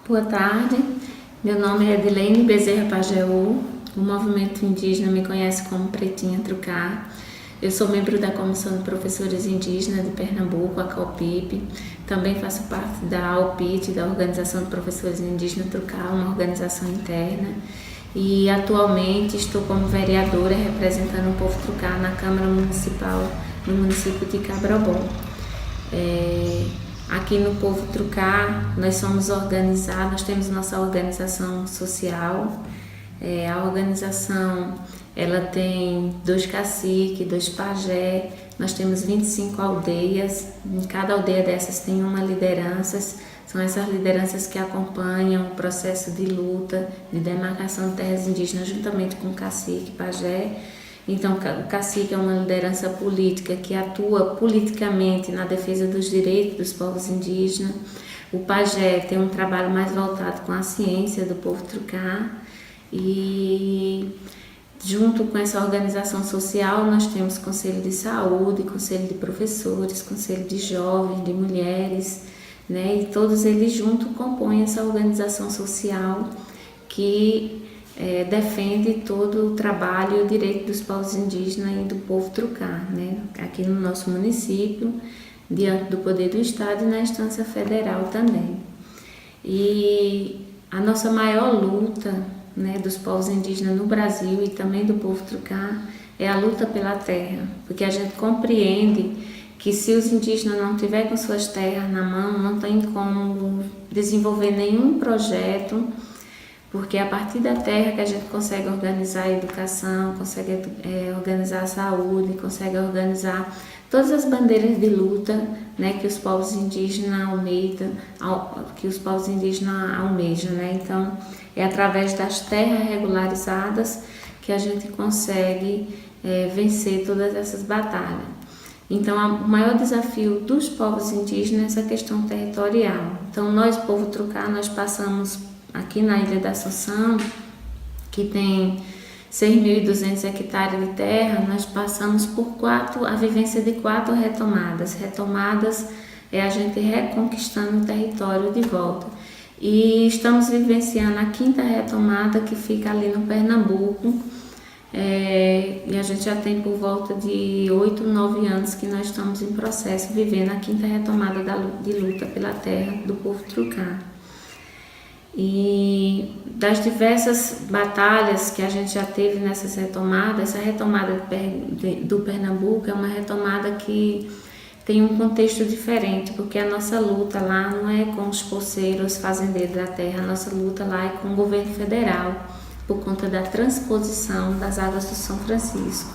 Boa tarde, meu nome é Edilene Bezerra Pajeú, o movimento indígena me conhece como Pretinha Trucar. Eu sou membro da Comissão de Professores Indígenas de Pernambuco, a COPIP. Também faço parte da AOPIT, da Organização de Professores Indígenas Trucar, uma organização interna. E atualmente estou como vereadora representando o povo Trucar na Câmara Municipal no município de Cabrobó. Aqui no Povo Trucar, nós somos organizados, nós temos nossa organização social. A organização ela tem 2 caciques, 2 pajé, nós temos 25 aldeias, em cada aldeia dessas tem uma liderança, são essas lideranças que acompanham o processo de luta, de demarcação de terras indígenas juntamente com o cacique, pajé. Então, o cacique é uma liderança política que atua politicamente na defesa dos direitos dos povos indígenas. O pajé tem um trabalho mais voltado com a ciência do povo Trucar. E junto com essa organização social, nós temos conselho de saúde, conselho de professores, conselho de jovens, de mulheres, né? E todos eles juntos compõem essa organização social que defende todo o trabalho e o direito dos povos indígenas e do povo Trucar, né? Aqui no nosso município, diante do poder do Estado e na instância federal também. E a nossa maior luta, né, dos povos indígenas no Brasil e também do povo Trucar é a luta pela terra, porque a gente compreende que se os indígenas não tiverem com suas terras na mão, não tem como desenvolver nenhum projeto, porque é a partir da terra que a gente consegue organizar a educação, consegue organizar a saúde, consegue organizar todas as bandeiras de luta, né, que os povos indígenas almejam, né? Então, é através das terras regularizadas que a gente consegue vencer todas essas batalhas. Então, o maior desafio dos povos indígenas é essa questão territorial. Então, nós, povo Trucar, nós passamos aqui na Ilha da Assunção, que tem 6.200 hectares de terra, nós passamos por a vivência de 4 retomadas. Retomadas é a gente reconquistando o território de volta. E estamos vivenciando a 5ª retomada, que fica ali no Pernambuco, e a gente já tem por volta de 8, 9 anos que nós estamos em processo, vivendo a 5ª retomada de luta pela terra do povo Trucar. E das diversas batalhas que a gente já teve nessas retomadas, essa retomada do Pernambuco é uma retomada que tem um contexto diferente, porque a nossa luta lá não é com os poceiros, fazendeiros da terra, a nossa luta lá é com o governo federal, por conta da transposição das águas do São Francisco.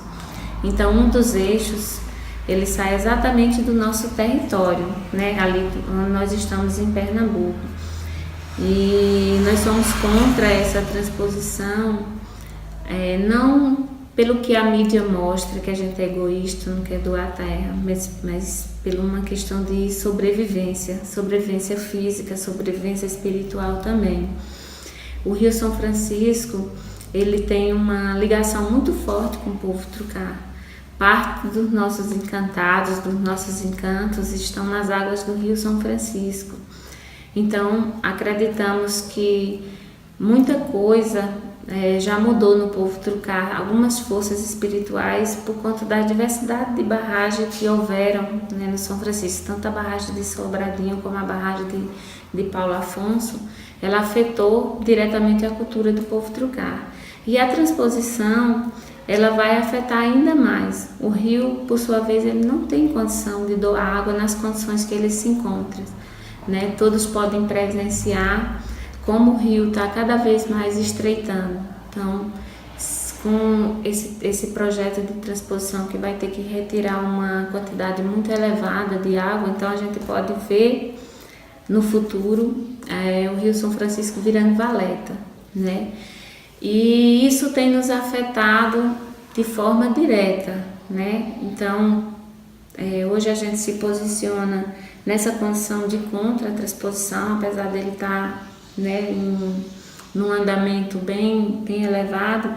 Então, um dos eixos, ele sai exatamente do nosso território, né? Ali onde nós estamos em Pernambuco. E nós somos contra essa transposição, não pelo que a mídia mostra, que a gente é egoísta, não quer doar a terra, mas por uma questão de sobrevivência física, sobrevivência espiritual também. O Rio São Francisco, ele tem uma ligação muito forte com o povo Trucar. Parte dos nossos encantados, dos nossos encantos estão nas águas do Rio São Francisco. Então, acreditamos que muita coisa já mudou no povo Trucar, algumas forças espirituais, por conta da diversidade de barragens que houveram, né, no São Francisco. Tanto a barragem de Sobradinho como a barragem de Paulo Afonso, ela afetou diretamente a cultura do povo Trucar. E a transposição, ela vai afetar ainda mais. O rio, por sua vez, ele não tem condição de doar água nas condições que ele se encontra, né? Todos podem presenciar como o rio está cada vez mais estreitando. Então, com esse projeto de transposição que vai ter que retirar uma quantidade muito elevada de água, então a gente pode ver no futuro o Rio São Francisco virando valeta, né? E isso tem nos afetado de forma direta, né? Então, hoje a gente se posiciona nessa condição de contra a transposição, apesar dele estar, né, num andamento bem elevado,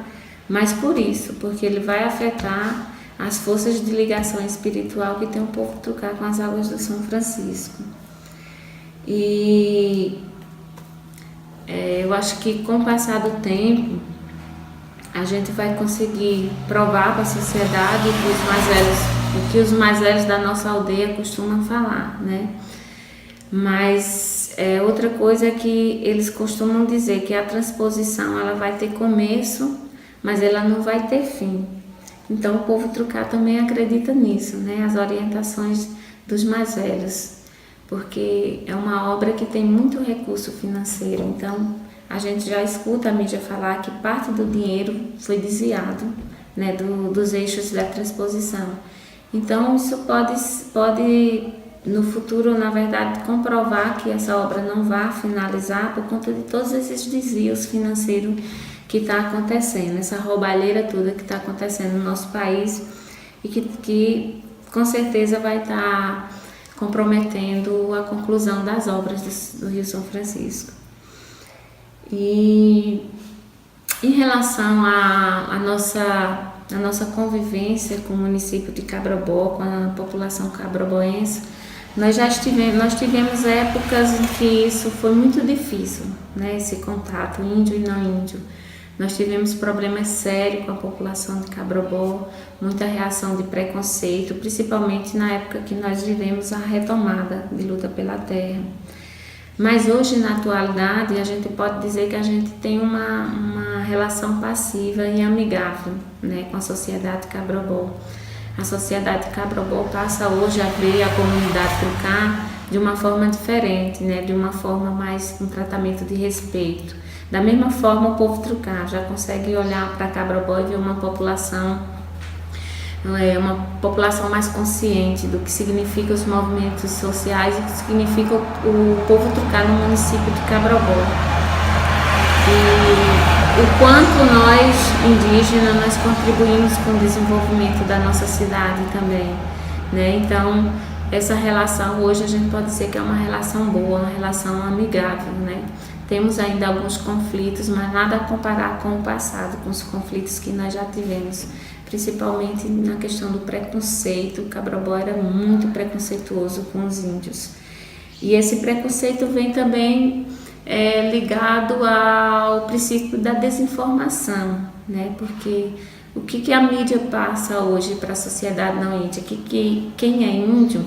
mas por isso, porque ele vai afetar as forças de ligação espiritual que tem o povo Trucar com as águas do São Francisco. E eu acho que com o passar do tempo a gente vai conseguir provar para a sociedade que os mais velhos, o que os mais velhos da nossa aldeia costumam falar, né? Mas outra coisa é que eles costumam dizer que a transposição ela vai ter começo, mas ela não vai ter fim. Então o povo Trucá também acredita nisso, né? As orientações dos mais velhos, porque é uma obra que tem muito recurso financeiro. Então a gente já escuta a mídia falar que parte do dinheiro foi desviado, né, dos eixos da transposição. Então isso pode no futuro, na verdade, comprovar que essa obra não vai finalizar por conta de todos esses desvios financeiros que está acontecendo, essa roubalheira toda que está acontecendo no nosso país e que com certeza vai estar comprometendo a conclusão das obras do Rio São Francisco. E em relação à nossa convivência com o município de Cabrobó, com a população cabroboense, nós tivemos épocas em que isso foi muito difícil, né, esse contato índio e não índio. Nós tivemos problemas sérios com a população de Cabrobó, muita reação de preconceito, principalmente na época que nós vivemos a retomada de luta pela terra. Mas hoje, na atualidade, a gente pode dizer que a gente tem uma relação passiva e amigável, né, com a sociedade de Cabrobó. A sociedade de Cabrobó passa hoje a ver a comunidade Trucá de uma forma diferente, né, de uma forma mais, um tratamento de respeito. Da mesma forma, o povo Trucá já consegue olhar para Cabrobó e ver uma população mais consciente do que significa os movimentos sociais e o que significa o povo Trucá no município de Cabrobó. E o quanto nós, indígenas, nós contribuímos com o desenvolvimento da nossa cidade também, né? Então, essa relação hoje a gente pode dizer que é uma relação boa, uma relação amigável, né? Temos ainda alguns conflitos, mas nada a comparar com o passado, com os conflitos que nós já tivemos, principalmente na questão do preconceito. O Cabrobó era muito preconceituoso com os índios. E esse preconceito vem também ligado ao princípio da desinformação, né? Porque o que a mídia passa hoje para a sociedade não índia? Que quem é índio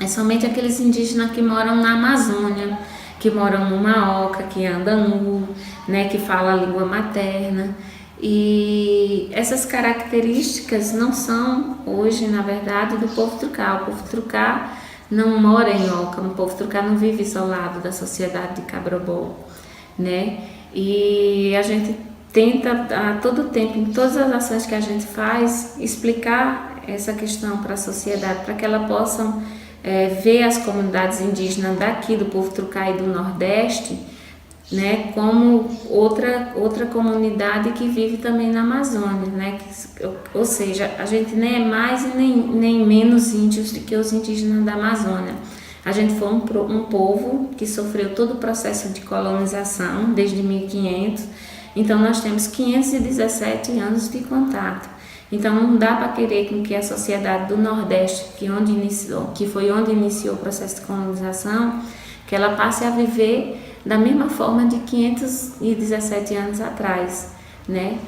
é somente aqueles indígenas que moram na Amazônia, que moram numa oca, que anda nu, né, que fala a língua materna. E essas características não são hoje, na verdade, do povo Trucá. O povo Trucá não mora em oca, o povo Trucá não vive isolado da sociedade de Cabrobó, né? E a gente tenta a todo tempo, em todas as ações que a gente faz, explicar essa questão para a sociedade, para que ela possa ver as comunidades indígenas daqui do povo Trucá e do Nordeste, né, como outra comunidade que vive também na Amazônia, né? Ou seja, a gente nem é mais e nem menos índios do que os indígenas da Amazônia. A gente foi um povo que sofreu todo o processo de colonização desde 1500, então nós temos 517 anos de contato. Então não dá para querer com que a sociedade do Nordeste, que foi onde iniciou o processo de colonização, que ela passe a viver da mesma forma de 517 anos atrás, né?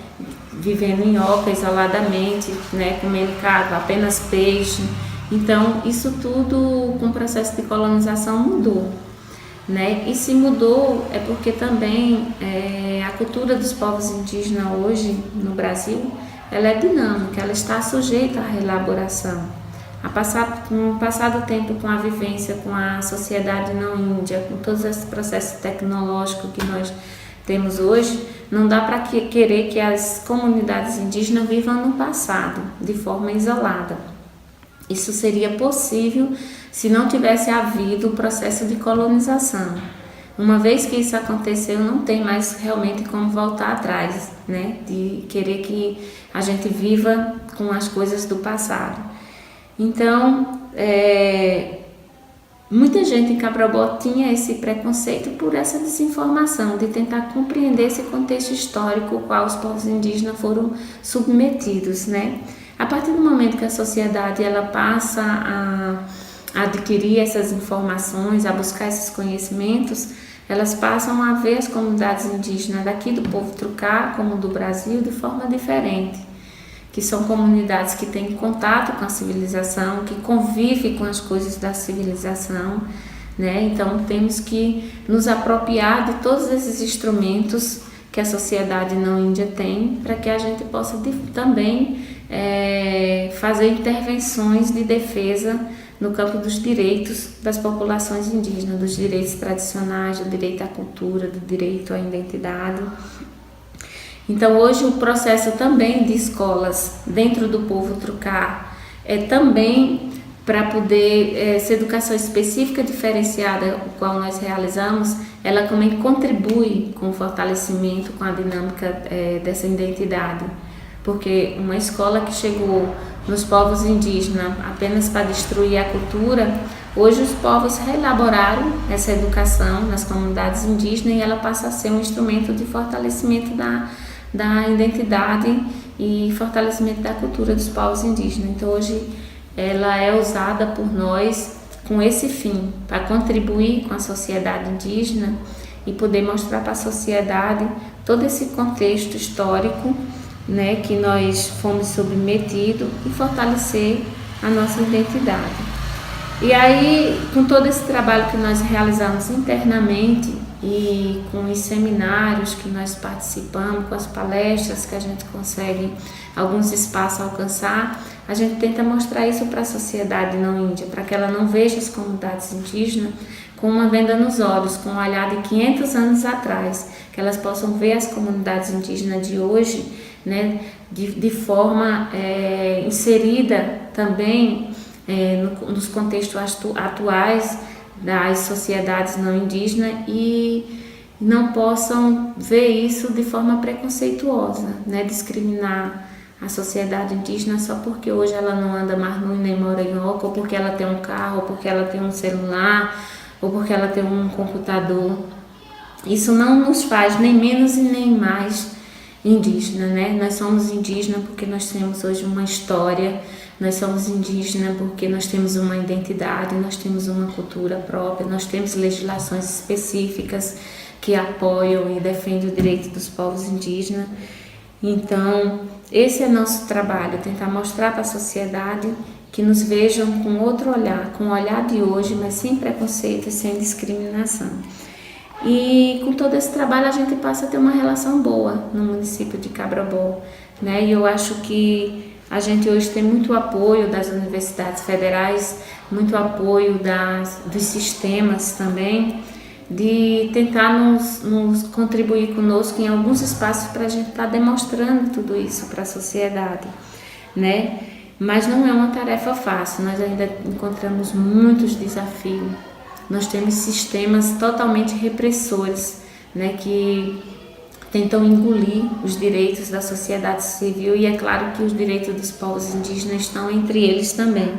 Vivendo em oca, isoladamente, né? Comendo carne, apenas peixe. Então isso tudo com o processo de colonização mudou, né? E se mudou é porque também a cultura dos povos indígenas hoje no Brasil, ela é dinâmica, ela está sujeita à reelaboração. Com o passar do tempo, com a vivência, com a sociedade não índia, com todos esses processos tecnológicos que nós temos hoje, não dá para querer que as comunidades indígenas vivam no passado, de forma isolada. Isso seria possível se não tivesse havido o processo de colonização. Uma vez que isso aconteceu, não tem mais realmente como voltar atrás, né? De querer que a gente viva com as coisas do passado. Então, muita gente em Cabrobó tinha esse preconceito por essa desinformação, de tentar compreender esse contexto histórico ao qual os povos indígenas foram submetidos, né? A partir do momento que a sociedade ela passa a adquirir essas informações, a buscar esses conhecimentos, elas passam a ver as comunidades indígenas daqui do povo Trucá, como do Brasil, de forma diferente, que são comunidades que têm contato com a civilização, que convivem com as coisas da civilização, né? Então temos que nos apropriar de todos esses instrumentos que a sociedade não índia tem, para que a gente possa também fazer intervenções de defesa no campo dos direitos das populações indígenas, dos direitos tradicionais, do direito à cultura, do direito à identidade. Então hoje o processo também de escolas dentro do povo Trucá é também para poder, essa educação específica diferenciada, o qual nós realizamos, ela também contribui com o fortalecimento, com a dinâmica dessa identidade. Porque uma escola que chegou nos povos indígenas apenas para destruir a cultura, hoje os povos reelaboraram essa educação nas comunidades indígenas e ela passa a ser um instrumento de fortalecimento da identidade e fortalecimento da cultura dos povos indígenas. Então hoje ela é usada por nós com esse fim, para contribuir com a sociedade indígena e poder mostrar para a sociedade todo esse contexto histórico, né, que nós fomos submetidos, e fortalecer a nossa identidade. E aí, com todo esse trabalho que nós realizamos internamente e com os seminários que nós participamos, com as palestras que a gente consegue alguns espaços alcançar, a gente tenta mostrar isso para a sociedade não índia, para que ela não veja as comunidades indígenas com uma venda nos olhos, com um olhar de 500 anos atrás, que elas possam ver as comunidades indígenas de hoje, né, de forma inserida também nos contextos atuais das sociedades não indígenas e não possam ver isso de forma preconceituosa, né, discriminar a sociedade indígena só porque hoje ela não anda mais nu nem mora em oca, ou porque ela tem um carro, ou porque ela tem um celular, ou porque ela tem um computador. Isso não nos faz nem menos e nem mais indígena, né? Nós somos indígenas porque nós temos hoje uma história, nós somos indígenas porque nós temos uma identidade, nós temos uma cultura própria, nós temos legislações específicas que apoiam e defendem o direito dos povos indígenas. Então, esse é nosso trabalho, tentar mostrar para a sociedade que nos vejam com outro olhar, com o olhar de hoje, mas sem preconceito e sem discriminação. E com todo esse trabalho a gente passa a ter uma relação boa no município de Cabrobó, né? E eu acho que a gente hoje tem muito apoio das universidades federais, muito apoio dos sistemas também, de tentar nos contribuir conosco em alguns espaços para a gente estar demonstrando tudo isso para a sociedade, né? Mas não é uma tarefa fácil, nós ainda encontramos muitos desafios. Nós temos sistemas totalmente repressores, né, que tentam engolir os direitos da sociedade civil, e é claro que os direitos dos povos indígenas estão entre eles também,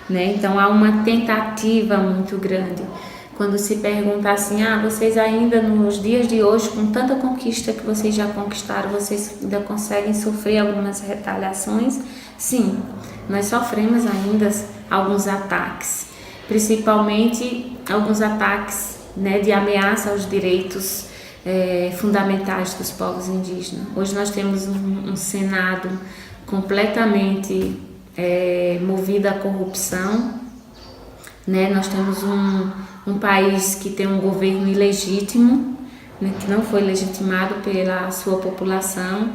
né? Então há uma tentativa muito grande. Quando se pergunta assim, vocês ainda nos dias de hoje, com tanta conquista que vocês já conquistaram, vocês ainda conseguem sofrer algumas retaliações? Sim, nós sofremos ainda alguns ataques, principalmente alguns ataques, né, de ameaça aos direitos fundamentais dos povos indígenas. Hoje nós temos um Senado completamente movido à corrupção, né? Nós temos um país que tem um governo ilegítimo, né, que não foi legitimado pela sua população,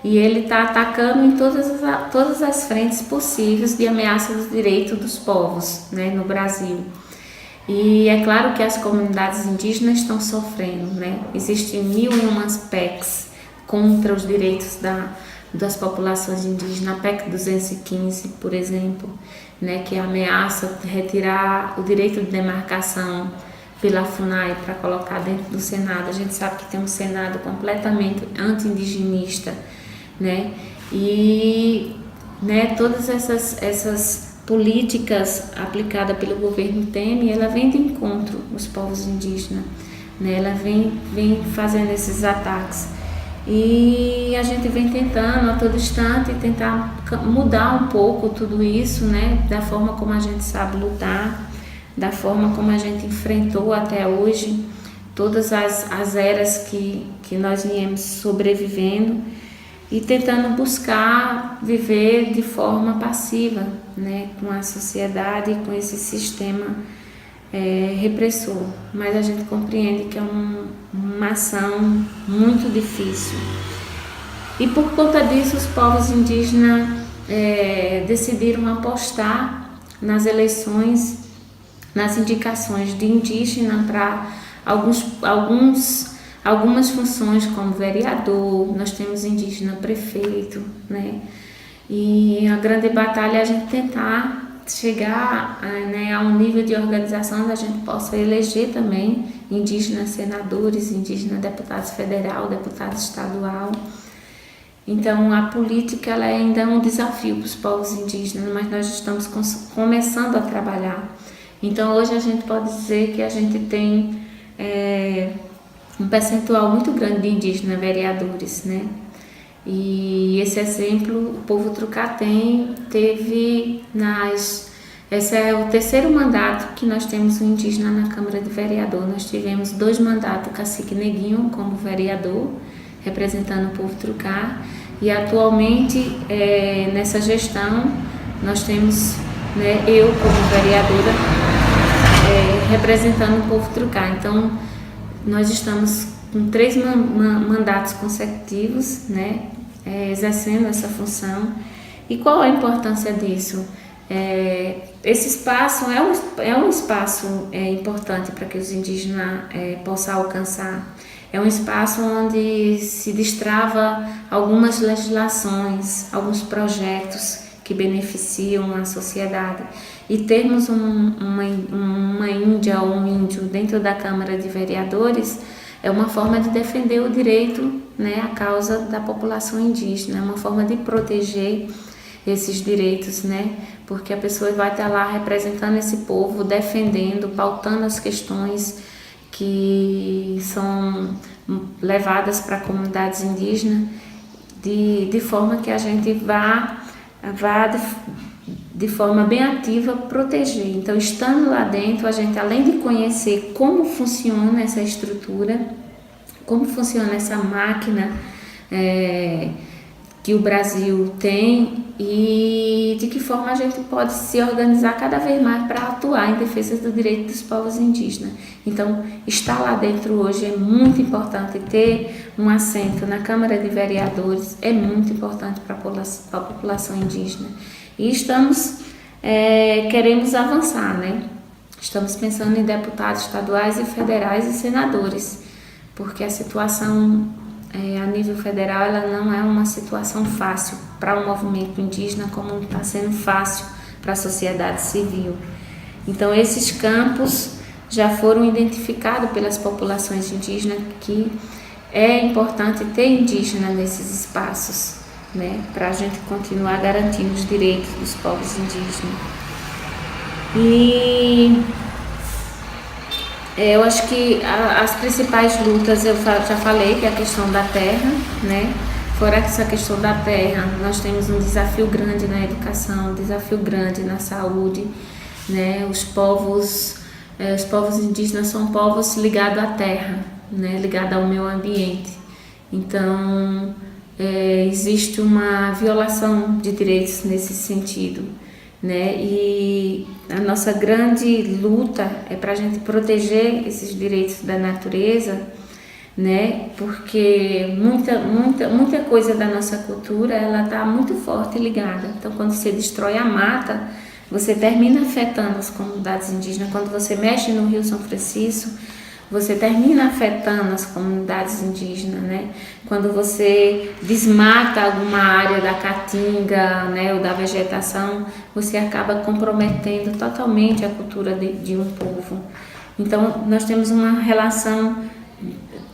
e ele está atacando em todas as frentes possíveis de ameaça dos direitos dos povos, né, no Brasil. E é claro que as comunidades indígenas estão sofrendo, né? Existem 1001 PECs contra os direitos das populações indígenas, a PEC 215, por exemplo, né, que ameaça retirar o direito de demarcação pela FUNAI para colocar dentro do Senado. A gente sabe que tem um Senado completamente anti-indigenista, né? E, né, todas essas políticas aplicadas pelo governo Temer, ela vem de encontro aos povos indígenas, né? Ela vem fazendo esses ataques. E a gente vem tentando a todo instante tentar mudar um pouco tudo isso, né? Da forma como a gente sabe lutar, da forma como a gente enfrentou até hoje, todas as eras que nós viemos sobrevivendo e tentando buscar viver de forma passiva, né, com a sociedade e com esse sistema repressor. Mas a gente compreende que é uma ação muito difícil. E por conta disso, os povos indígenas decidiram apostar nas eleições, nas indicações de indígena para algumas funções, como vereador. Nós temos indígena prefeito, né? E a grande batalha é a gente tentar chegar, né, a um nível de organização onde a gente possa eleger também indígenas senadores, indígenas deputados federal, deputado estadual. Então a política ela ainda é um desafio para os povos indígenas, mas nós estamos começando a trabalhar. Então hoje a gente pode dizer que a gente tem um percentual muito grande de indígenas vereadores, né? E esse exemplo o povo Trucá teve esse é o terceiro mandato que nós temos um indígena na Câmara de Vereador. Nós tivemos 2 mandatos, o cacique Neguinho como vereador, representando o povo Trucá, e atualmente nessa gestão nós temos, né, eu como vereadora representando o povo Trucá. Então nós estamos com 3 mandatos consecutivos, né, exercendo essa função. E qual a importância disso? Esse espaço é um espaço importante para que os indígenas possam alcançar. É um espaço onde se destrava algumas legislações, alguns projetos que beneficiam a sociedade. E termos uma índia ou um índio dentro da Câmara de Vereadores é uma forma de defender o direito, né, a causa da população indígena, é uma forma de proteger esses direitos, né, porque a pessoa vai estar lá representando esse povo, defendendo, pautando as questões que são levadas para comunidades indígenas, de forma que a gente vá de forma bem ativa proteger. Então, estando lá dentro, a gente, além de conhecer como funciona essa estrutura, como funciona essa máquina que o Brasil tem e de que forma a gente pode se organizar cada vez mais para atuar em defesa do direito dos povos indígenas. Então, estar lá dentro hoje é muito importante, ter um assento na Câmara de Vereadores é muito importante para a população indígena. E queremos avançar, né? Estamos pensando em deputados estaduais e federais e senadores, porque a situação a nível federal ela não é uma situação fácil para o movimento indígena, como está sendo fácil para a sociedade civil. Então, esses campos já foram identificados pelas populações indígenas que é importante ter indígena nesses espaços, né, para a gente continuar garantindo os direitos dos povos indígenas. E eu acho que as principais lutas, eu já falei, que é a questão da terra, né? Fora essa questão da terra, nós temos um desafio grande na educação, um desafio grande na saúde, né? Os povos indígenas são povos ligados à terra, né? Ligados ao meio ambiente. Então, existe uma violação de direitos nesse sentido, né? E a nossa grande luta é para a gente proteger esses direitos da natureza, né? Porque muita coisa da nossa cultura ela está muito forte ligada. Então, quando você destrói a mata, você termina afetando as comunidades indígenas. Quando você mexe no Rio São Francisco, você termina afetando as comunidades indígenas, né? Quando você desmata alguma área da caatinga, né, ou da vegetação, você acaba comprometendo totalmente a cultura de um povo. Então, nós temos uma relação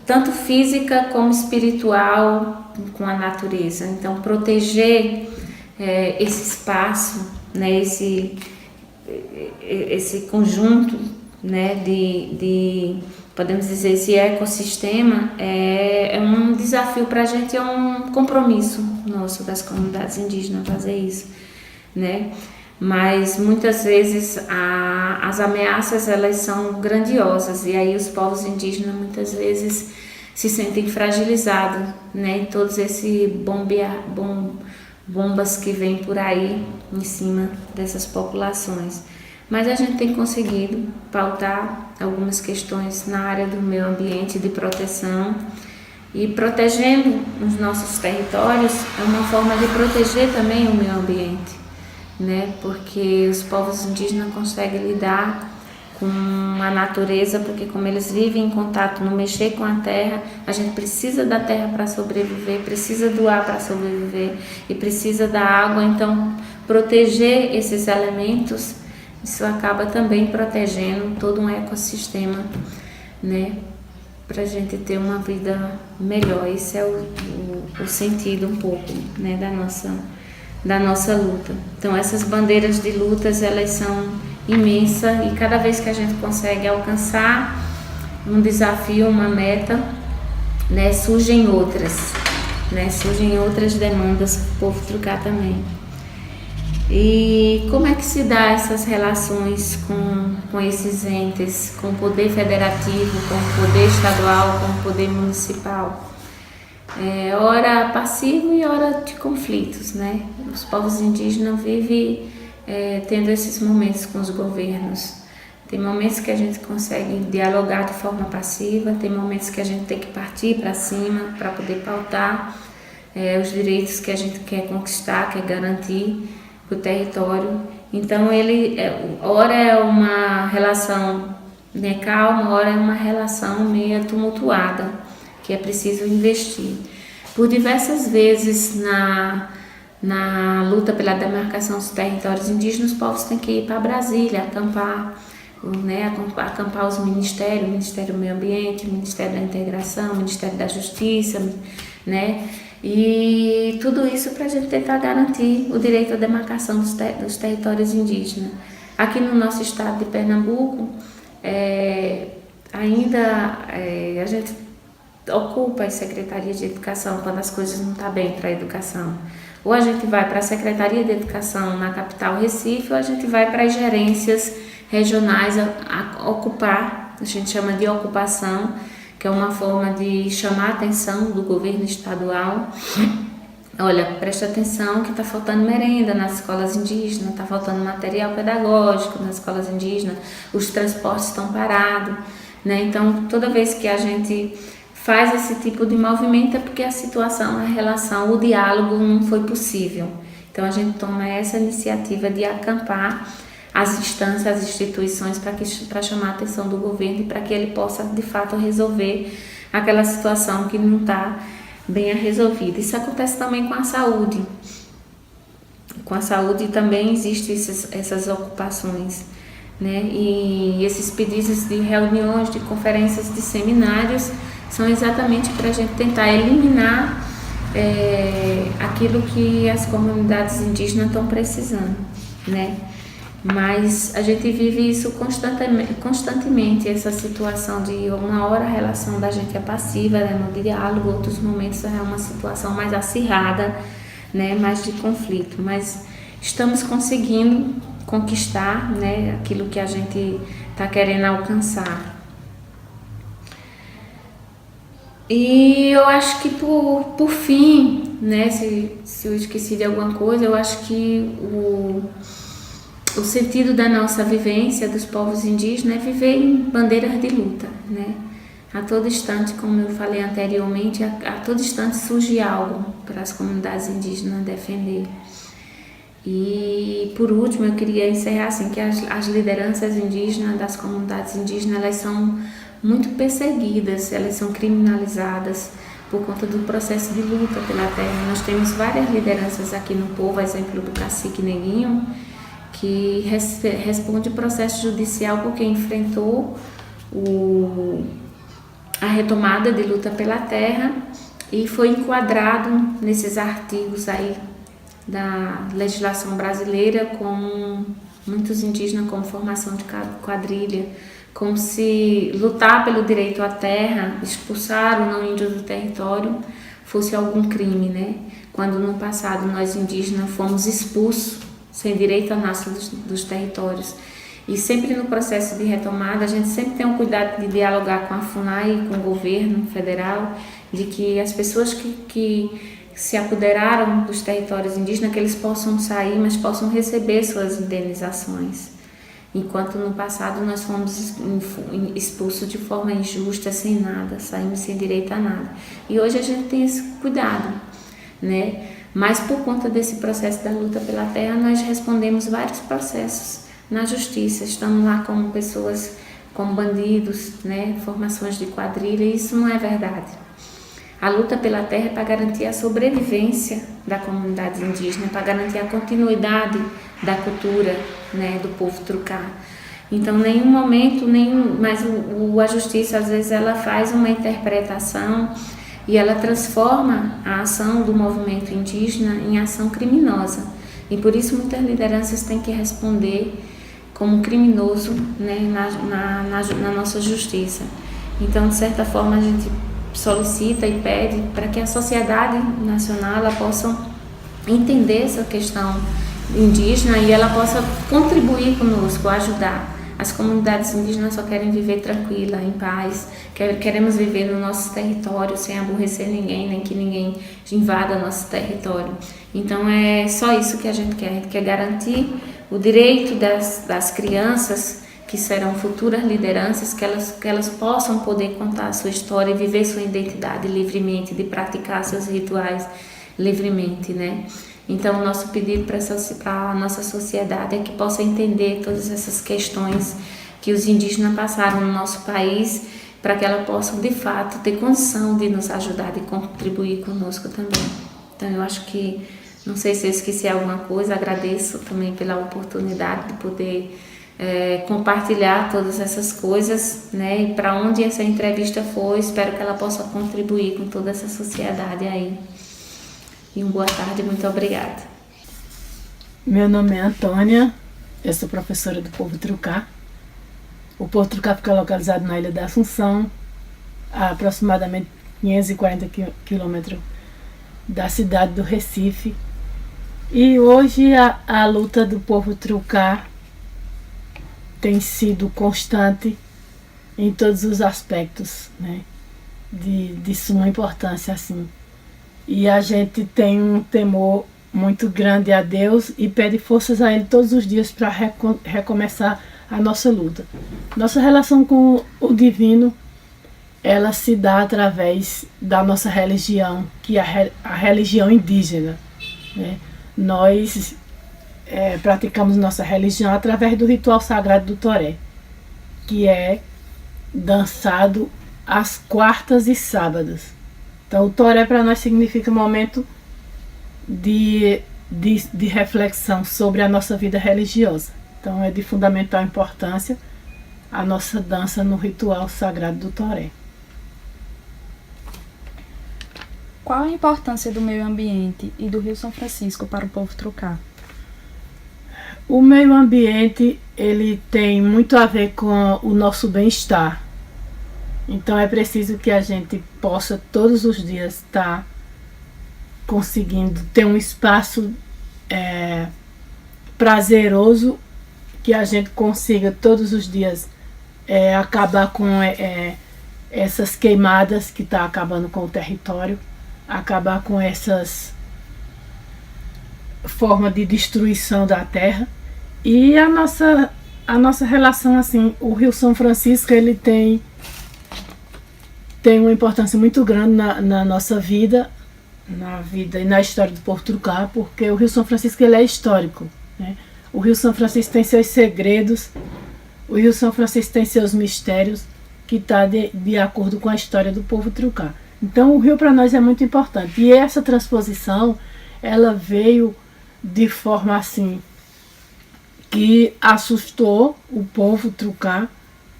tanto física como espiritual com a natureza. Então, proteger esse espaço, né, esse conjunto, né, podemos dizer, esse ecossistema é um desafio para a gente, é um compromisso nosso das comunidades indígenas fazer isso, né? mas muitas vezes as ameaças elas são grandiosas e aí os povos indígenas muitas vezes se sentem fragilizados, né? Todos esses bombas que vêm por aí em cima dessas populações. Mas a gente tem conseguido pautar algumas questões na área do meio ambiente, de proteção, e protegendo os nossos territórios é uma forma de proteger também o meio ambiente, né? Porque os povos indígenas conseguem lidar com a natureza, porque como eles vivem em contato, não mexer com a terra, a gente precisa da terra para sobreviver, precisa do ar para sobreviver e precisa da água, então proteger esses elementos, isso acaba também protegendo todo um ecossistema, né? Para a gente ter uma vida melhor. Esse é o sentido um pouco, né, da nossa luta. Então essas bandeiras de lutas elas são imensas e cada vez que a gente consegue alcançar um desafio, uma meta, né, surgem outras demandas para o povo trocar também. E como é que se dá essas relações com esses entes, com o poder federativo, com o poder estadual, com o poder municipal? Hora passivo e hora de conflitos, né? Os povos indígenas vivem tendo esses momentos com os governos. Tem momentos que a gente consegue dialogar de forma passiva, tem momentos que a gente tem que partir para cima para poder pautar os direitos que a gente quer conquistar, quer garantir para o território. Então ora é uma relação, né, calma, ora é uma relação meio tumultuada, que é preciso investir. Por diversas vezes na luta pela demarcação dos territórios indígenas, os povos têm que ir para Brasília, acampar, né, acampar os ministérios, o Ministério do Meio Ambiente, o Ministério da Integração, o Ministério da Justiça, né? E tudo isso para a gente tentar garantir o direito à demarcação dos territórios indígenas. Aqui no nosso estado de Pernambuco, a gente ocupa as secretarias de educação quando as coisas não estão bem para a educação. Ou a gente vai para a Secretaria de Educação na capital Recife, ou a gente vai para as gerências regionais a ocupar, a gente chama de ocupação, que é uma forma de chamar a atenção do governo estadual. Olha, presta atenção que está faltando merenda nas escolas indígenas, está faltando material pedagógico nas escolas indígenas, os transportes estão parados, né? Então, toda vez que a gente faz esse tipo de movimento é porque a situação, a relação, o diálogo não foi possível. Então, a gente toma essa iniciativa de acampar as instâncias, as instituições para chamar a atenção do governo e para que ele possa, de fato, resolver aquela situação que não está bem resolvida. Isso acontece também com a saúde. Com a saúde também existem essas ocupações, né? E esses pedidos de reuniões, de conferências, de seminários são exatamente para a gente tentar eliminar aquilo que as comunidades indígenas estão precisando, né? Mas a gente vive isso constantemente, essa situação de uma hora a relação da gente é passiva, né, no diálogo, outros momentos é uma situação mais acirrada, né, mais de conflito, mas estamos conseguindo conquistar, né, aquilo que a gente está querendo alcançar. E eu acho que por fim, né, se eu esqueci de alguma coisa, eu acho que o sentido da nossa vivência dos povos indígenas é viver em bandeiras de luta, né? A todo instante, como eu falei anteriormente, a todo instante surge algo para as comunidades indígenas defender. E por último, eu queria encerrar assim que as lideranças indígenas das comunidades indígenas, elas são muito perseguidas, elas são criminalizadas por conta do processo de luta pela terra. Nós temos várias lideranças aqui no povo, exemplo do cacique Neguinho, que responde processo judicial porque enfrentou a retomada de luta pela terra e foi enquadrado nesses artigos aí da legislação brasileira com muitos indígenas como formação de quadrilha, como se lutar pelo direito à terra, expulsar o não índio do território fosse algum crime, né? Quando no passado nós indígenas fomos expulsos sem direito ao nasce dos territórios. E sempre no processo de retomada, a gente sempre tem um cuidado de dialogar com a FUNAI, com o governo federal, de que as pessoas que se apoderaram dos territórios indígenas, que eles possam sair, mas possam receber suas indenizações. Enquanto no passado nós fomos expulsos de forma injusta, sem nada, saímos sem direito a nada. E hoje a gente tem esse cuidado, né? Mas por conta desse processo da luta pela terra, nós respondemos vários processos na justiça. Estamos lá como pessoas, como bandidos, né? Formações de quadrilha, e isso não é verdade. A luta pela terra é para garantir a sobrevivência da comunidade indígena, para garantir a continuidade da cultura, né, do povo trucá. Então, em nenhum momento, mas a justiça, às vezes, ela faz uma interpretação e ela transforma a ação do movimento indígena em ação criminosa. E por isso muitas lideranças têm que responder como criminoso, né, na nossa justiça. Então, de certa forma, a gente solicita e pede para que a sociedade nacional ela possa entender essa questão indígena e ela possa contribuir conosco, ajudar. As comunidades indígenas só querem viver tranquila, em paz, queremos viver no nosso território sem aborrecer ninguém, nem que ninguém invada nosso território. Então é só isso que a gente quer garantir o direito das crianças que serão futuras lideranças, que elas possam poder contar a sua história e viver sua identidade livremente, de praticar seus rituais livremente, né? Então, o nosso pedido para a nossa sociedade é que possa entender todas essas questões que os indígenas passaram no nosso país, para que elas possam, de fato, ter condição de nos ajudar, de contribuir conosco também. Então, eu acho que, não sei se eu esqueci alguma coisa, agradeço também pela oportunidade de poder compartilhar todas essas coisas, né? E para onde essa entrevista for, espero que ela possa contribuir com toda essa sociedade aí. E uma boa tarde, muito obrigada. Meu nome é Antônia, eu sou professora do Povo Trucá. O Povo Trucá fica localizado na Ilha da Assunção, a aproximadamente 540 quilômetros da cidade do Recife. E hoje a luta do Povo Trucá tem sido constante em todos os aspectos, né? De suma importância, assim. E a gente tem um temor muito grande a Deus e pede forças a Ele todos os dias para recomeçar a nossa luta. Nossa relação com o divino, ela se dá através da nossa religião, que é a religião indígena, né? Nós praticamos nossa religião através do ritual sagrado do Toré, que é dançado às quartas e sábados. Então, o Toré para nós significa um momento de reflexão sobre a nossa vida religiosa. Então, é de fundamental importância a nossa dança no ritual sagrado do Toré. Qual a importância do meio ambiente e do Rio São Francisco para o povo trucá? O meio ambiente, ele tem muito a ver com o nosso bem-estar. Então é preciso que a gente possa todos os dias estar conseguindo ter um espaço prazeroso, que a gente consiga todos os dias acabar com essas queimadas que estão acabando com o território, acabar com essas formas de destruição da terra. E a nossa relação, assim, o Rio São Francisco, ele tem uma importância muito grande na nossa vida, na vida e na história do povo trucá, porque o Rio São Francisco, ele é histórico, né? O Rio São Francisco tem seus segredos, o Rio São Francisco tem seus mistérios, que está de acordo com a história do povo trucá. Então o rio para nós é muito importante. E essa transposição, ela veio de forma assim que assustou o povo trucá,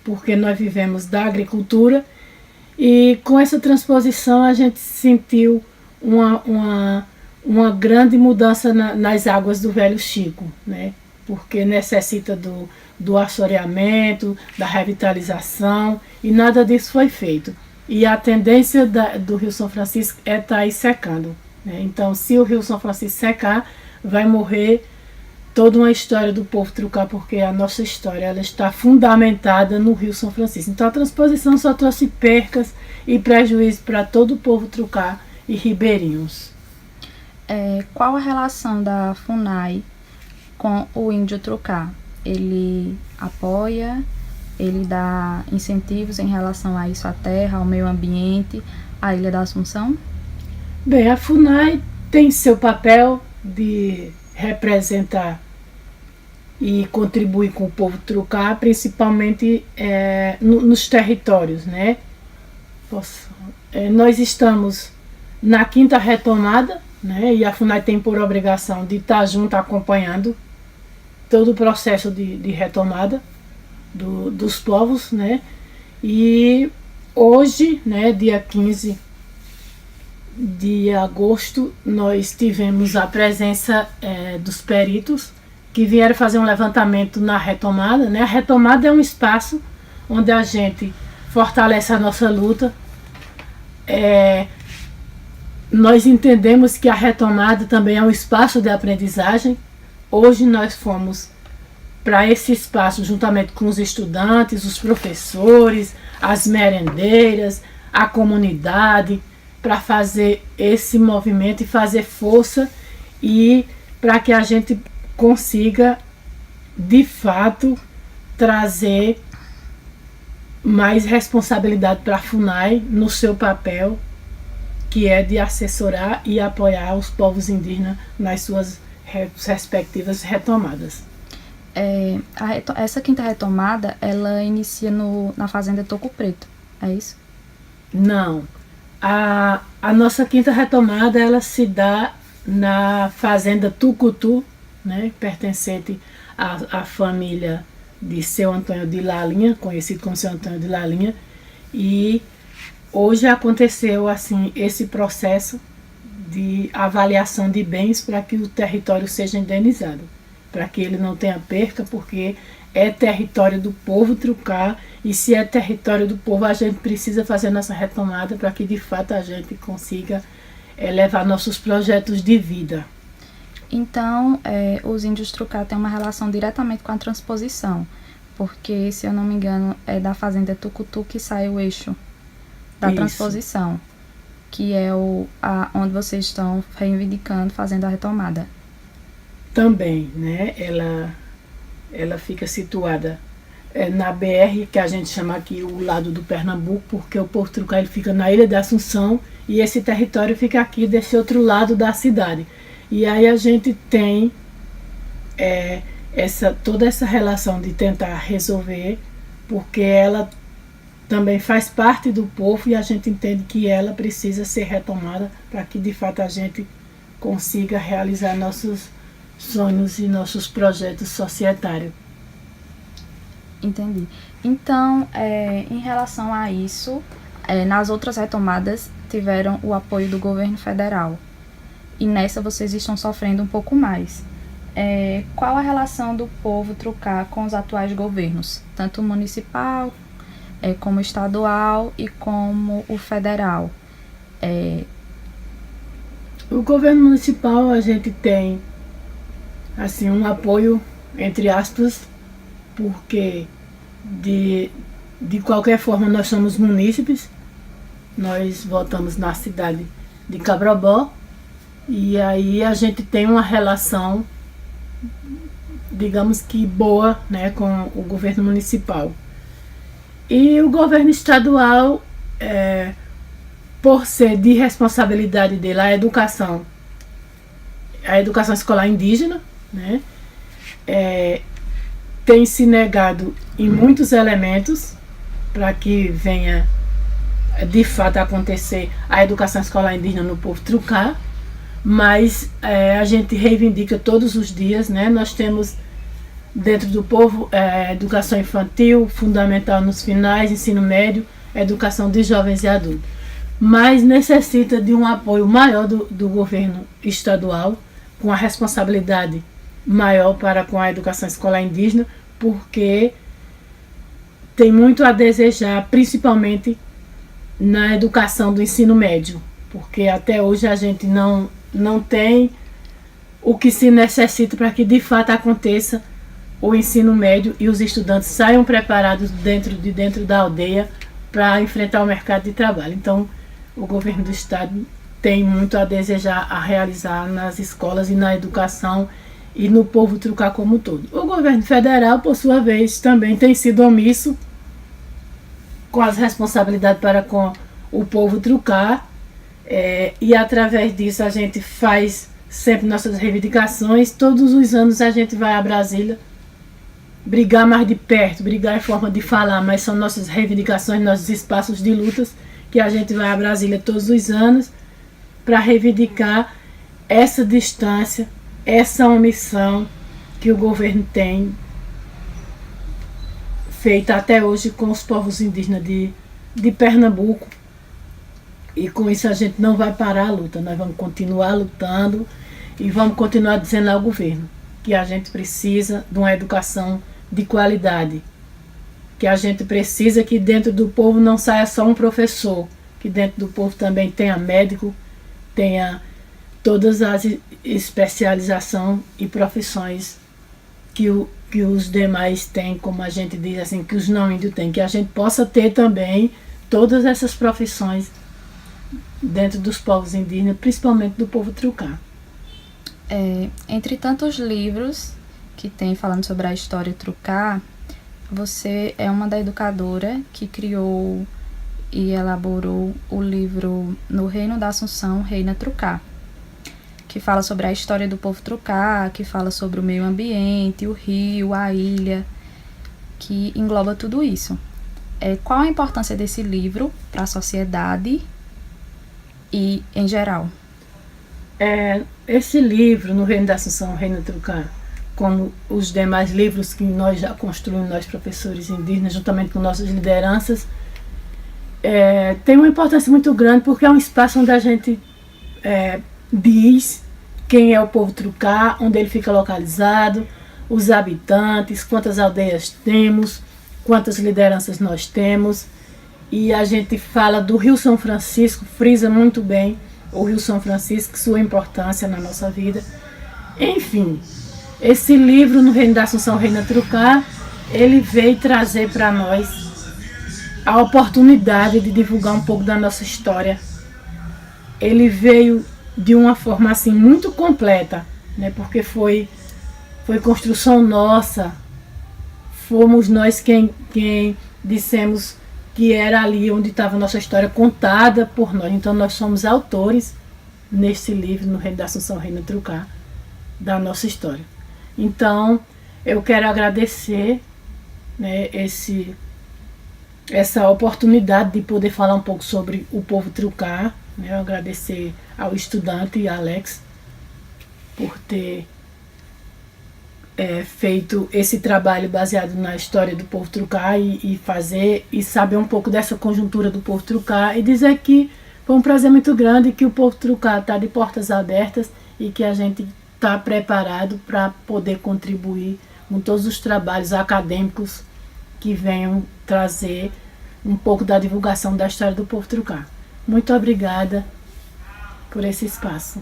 porque nós vivemos da agricultura, e com essa transposição a gente sentiu uma grande mudança nas águas do Velho Chico, né? Porque necessita do assoreamento, da revitalização, e nada disso foi feito. E a tendência do Rio São Francisco estar aí secando, né? Então, se o Rio São Francisco secar, vai morrer toda uma história do povo trucar, porque a nossa história ela está fundamentada no Rio São Francisco. Então a transposição só trouxe percas e prejuízo para todo o povo trucar e ribeirinhos. Qual a relação da FUNAI com o índio trucar? Ele apoia, ele dá incentivos em relação a isso, à terra, ao meio ambiente, à Ilha da Assunção? Bem, a FUNAI tem seu papel de representar e contribuir com o povo trucar, principalmente nos territórios, né? Nós estamos na 5ª retomada, né? E a FUNAI tem por obrigação de estar junto acompanhando todo o processo de retomada dos povos, né? E hoje, né, dia 15 de agosto, nós tivemos a presença dos peritos que vieram fazer um levantamento na retomada, né? A retomada é um espaço onde a gente fortalece a nossa luta. Nós entendemos que a retomada também é um espaço de aprendizagem. Hoje nós fomos para esse espaço juntamente com os estudantes, os professores, as merendeiras, a comunidade, para fazer esse movimento e fazer força e para que a gente consiga, de fato, trazer mais responsabilidade para a FUNAI no seu papel, que é de assessorar e apoiar os povos indígenas nas suas respectivas retomadas. Essa 5ª retomada, ela inicia na fazenda Toco Preto, é isso? Não. A nossa 5ª retomada, ela se dá na fazenda Tucutu, né, pertencente à família de Seu Antônio de Lalinha, conhecido como Seu Antônio de Lalinha, e hoje aconteceu assim esse processo de avaliação de bens para que o território seja indenizado, para que ele não tenha perca, porque é território do povo trucar, e se é território do povo, a gente precisa fazer nossa retomada para que de fato a gente consiga levar nossos projetos de vida. Então, os índios trucar têm uma relação diretamente com a transposição, porque, se eu não me engano, é da fazenda Tucutu que sai o eixo da Isso. Transposição, que é onde vocês estão reivindicando, fazendo a retomada. Também, né? Ela fica situada na BR, que a gente chama aqui o lado do Pernambuco, porque o povo trucar ele fica na Ilha da Assunção e esse território fica aqui desse outro lado da cidade. E aí a gente tem toda essa relação de tentar resolver, porque ela também faz parte do povo e a gente entende que ela precisa ser retomada para que de fato a gente consiga realizar nossos sonhos e nossos projetos societários. Entendi. Então, em relação a isso, nas outras retomadas tiveram o apoio do governo federal. E nessa vocês estão sofrendo um pouco mais. Qual a relação do povo trucar com os atuais governos? Tanto municipal, como estadual e como o federal. O governo municipal, a gente tem assim, um apoio, entre aspas, porque de qualquer forma nós somos munícipes, nós votamos na cidade de Cabrobó, e aí a gente tem uma relação, digamos que boa, né, com o governo municipal. E o governo estadual, por ser de responsabilidade dele a educação escolar indígena, né, tem se negado em muitos elementos para que venha de fato acontecer a educação escolar indígena no povo trucar, mas a gente reivindica todos os dias, né? Nós temos dentro do povo educação infantil, fundamental nos finais, ensino médio, educação de jovens e adultos, mas necessita de um apoio maior do governo estadual, com a responsabilidade maior para com a educação escolar indígena, porque tem muito a desejar, principalmente na educação do ensino médio, porque até hoje a gente não tem o que se necessita para que de fato aconteça o ensino médio e os estudantes saiam preparados dentro da aldeia para enfrentar o mercado de trabalho. Então, o governo do estado tem muito a desejar, a realizar nas escolas e na educação e no povo trucar como um todo. O governo federal, por sua vez, também tem sido omisso com as responsabilidades para com o povo trucar, e através disso a gente faz sempre nossas reivindicações. Todos os anos a gente vai a Brasília brigar mais de perto, brigar em forma de falar, mas são nossas reivindicações, nossos espaços de lutas, que a gente vai a Brasília todos os anos para reivindicar essa distância, essa omissão que o governo tem feita até hoje com os povos indígenas de Pernambuco. E com isso a gente não vai parar a luta, nós vamos continuar lutando e vamos continuar dizendo ao governo que a gente precisa de uma educação de qualidade, que a gente precisa que dentro do povo não saia só um professor, que dentro do povo também tenha médico, tenha todas as especializações e profissões que os demais têm, como a gente diz assim, que os não índios têm, que a gente possa ter também todas essas profissões dentro dos povos indígenas, principalmente do povo trucar. Entre tantos livros que tem falando sobre a história trucar, você é uma da educadora que criou e elaborou o livro No Reino da Assunção, Reina Trucar, que fala sobre a história do povo trucar, que fala sobre o meio ambiente, o rio, a ilha, que engloba tudo isso. Qual a importância desse livro para a sociedade e em geral? Esse livro, No Reino da Assunção, Reina Trucar, como os demais livros que nós já construímos, nós professores indígenas, juntamente com nossas lideranças, tem uma importância muito grande, porque é um espaço onde a gente diz quem é o povo trucar, onde ele fica localizado, os habitantes, quantas aldeias temos, quantas lideranças nós temos. E a gente fala do Rio São Francisco, frisa muito bem o Rio São Francisco, sua importância na nossa vida. Enfim, esse livro, No Reino da Assunção, Reina Trucar, ele veio trazer para nós a oportunidade de divulgar um pouco da nossa história. Ele veio de uma forma assim muito completa, né? Porque foi construção nossa, fomos nós quem dissemos que era ali onde estava a nossa história contada por nós. Então nós somos autores nesse livro, No Reino da Assunção, Reina Trucar, da nossa história. Então eu quero agradecer, né, essa oportunidade de poder falar um pouco sobre o povo trucar, né? Eu agradecer ao estudante Alex por ter feito esse trabalho baseado na história do povo trucar e fazer e saber um pouco dessa conjuntura do povo trucar, e dizer que foi um prazer muito grande, que o povo trucar está de portas abertas e que a gente está preparado para poder contribuir com todos os trabalhos acadêmicos que venham trazer um pouco da divulgação da história do povo trucar. Muito obrigada por esse espaço.